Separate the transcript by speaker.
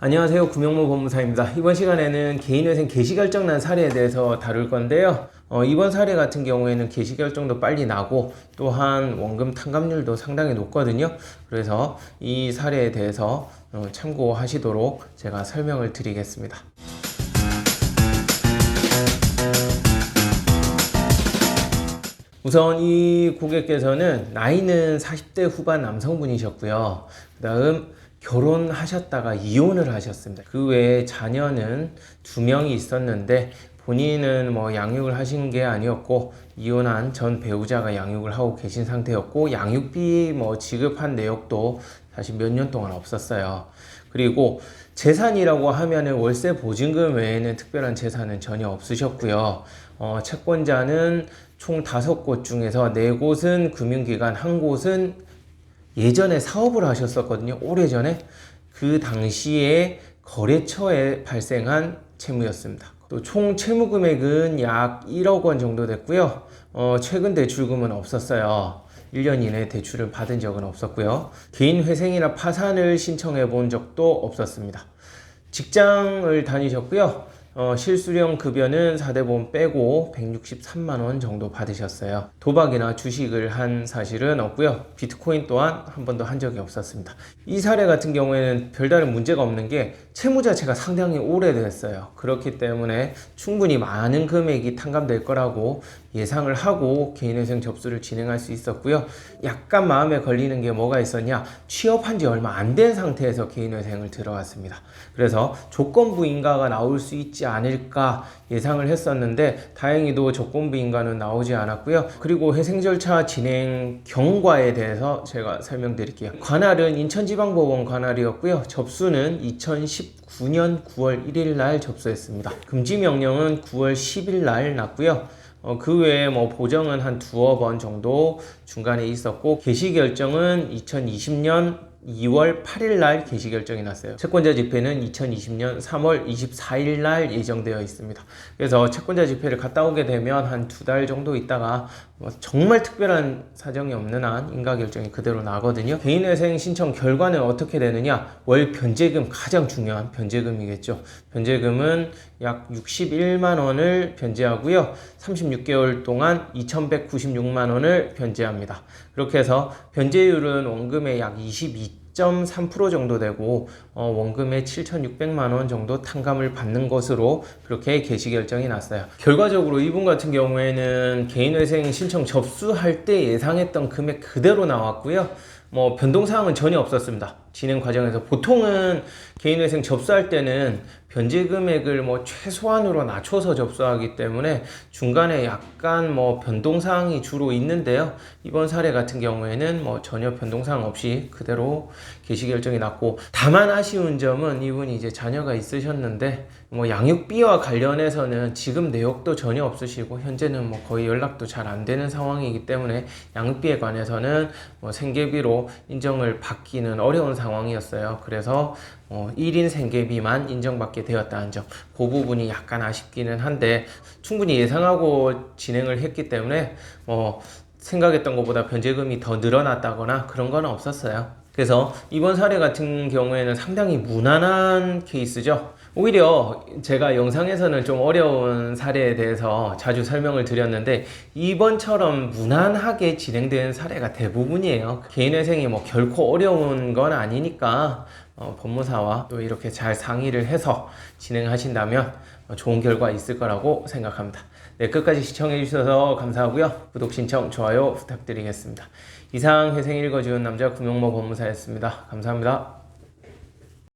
Speaker 1: 안녕하세요. 구명모 법무사입니다. 이번 시간에는 개인회생 개시결정 난 사례에 대해서 다룰 건데요. 이번 사례 같은 경우에는 개시결정도 빨리 나고 또한 원금 탕감률도 상당히 높거든요. 그래서 이 사례에 대해서 참고하시도록 제가 설명을 드리겠습니다. 우선 이 고객께서는 나이는 40대 후반 남성분이셨고요. 그 다음 결혼하셨다가 이혼을 하셨습니다. 그 외에 자녀는 2명이 있었는데 본인은 양육을 하신 게 아니었고 이혼한 전 배우자가 양육을 하고 계신 상태였고 양육비 지급한 내역도 사실 몇 년 동안 없었어요. 그리고 재산이라고 하면은 월세 보증금 외에는 특별한 재산은 전혀 없으셨고요. 채권자는 총 5곳 중에서 4곳은 금융기관, 1곳은 예전에 사업을 하셨었거든요. 오래전에. 그 당시에 거래처에 발생한 채무였습니다. 또 총 채무 금액은 약 1억 원 정도 됐고요. 최근 대출금은 없었어요. 1년 이내 대출을 받은 적은 없었고요. 개인 회생이나 파산을 신청해 본 적도 없었습니다. 직장을 다니셨고요. 실수령 급여는 4대 보험 빼고 163만 원 정도 받으셨어요. 도박이나 주식을 한 사실은 없고요. 비트코인 또한 한 번도 한 적이 없었습니다. 이 사례 같은 경우에는 별다른 문제가 없는 게 채무 자체가 상당히 오래됐어요. 그렇기 때문에 충분히 많은 금액이 탕감될 거라고 예상을 하고 개인회생 접수를 진행할 수 있었고요. 약간 마음에 걸리는 게 뭐가 있었냐? 취업한 지 얼마 안 된 상태에서 개인회생을 들어갔습니다. 그래서 조건부 인가가 나올 수 있지 않을까 예상을 했었는데 다행히도 조건부 인가는 나오지 않았고요. 그리고 회생 절차 진행 경과에 대해서 제가 설명드릴게요. 관할은 인천지방법원 관할이었고요. 접수는 2019년 9월 1일 날 접수했습니다. 금지 명령은 9월 10일 날 났고요. 그 외에 보정은 한 2억 원 정도 중간에 있었고 개시 결정은 2020년 2월 8일 날 개시 결정이 났어요. 채권자 집회는 2020년 3월 24일 날 예정되어 있습니다. 그래서 채권자 집회를 갔다 오게 되면 한 2달 정도 있다가 정말 특별한 사정이 없는 한 인가 결정이 그대로 나거든요. 개인회생 신청 결과는 어떻게 되느냐? 월 변제금, 가장 중요한 변제금이겠죠. 변제금은 약 61만 원을 변제하고요. 36개월 동안 2,196만 원을 변제합니다. 그렇게 해서 변제율은 원금의 약 22.3% 정도 되고 원금의 7,600만 원 정도 탕감을 받는 것으로 그렇게 개시 결정이 났어요. 결과적으로 이분 같은 경우에는 개인회생 신청 접수할 때 예상했던 금액 그대로 나왔고요. 변동사항은 전혀 없었습니다. 진행 과정에서 보통은 개인회생 접수할 때는 변제 금액을 최소한으로 낮춰서 접수하기 때문에 중간에 약간 변동사항이 주로 있는데요. 이번 사례 같은 경우에는 전혀 변동사항 없이 그대로 개시 결정이 났고, 다만 아쉬운 점은 이분이 이제 자녀가 있으셨는데 양육비와 관련해서는 지금 내역도 전혀 없으시고 현재는 거의 연락도 잘 안 되는 상황이기 때문에 양육비에 관해서는 생계비로 인정을 받기는 어려운 상황이었어요. 그래서 1인 생계비만 인정받게 되었다는 점, 그 부분이 약간 아쉽기는 한데 충분히 예상하고 진행을 했기 때문에 생각했던 것보다 변제금이 더 늘어났다거나 그런 건 없었어요. 그래서 이번 사례 같은 경우에는 상당히 무난한 케이스죠. 오히려 제가 영상에서는 좀 어려운 사례에 대해서 자주 설명을 드렸는데 이번처럼 무난하게 진행된 사례가 대부분이에요. 개인회생이 결코 어려운 건 아니니까 법무사와 또 이렇게 잘 상의를 해서 진행하신다면 좋은 결과 있을 거라고 생각합니다. 네, 끝까지 시청해 주셔서 감사하고요. 구독, 신청, 좋아요 부탁드리겠습니다. 이상 회생 읽어준 남자 구명모 법무사였습니다. 감사합니다.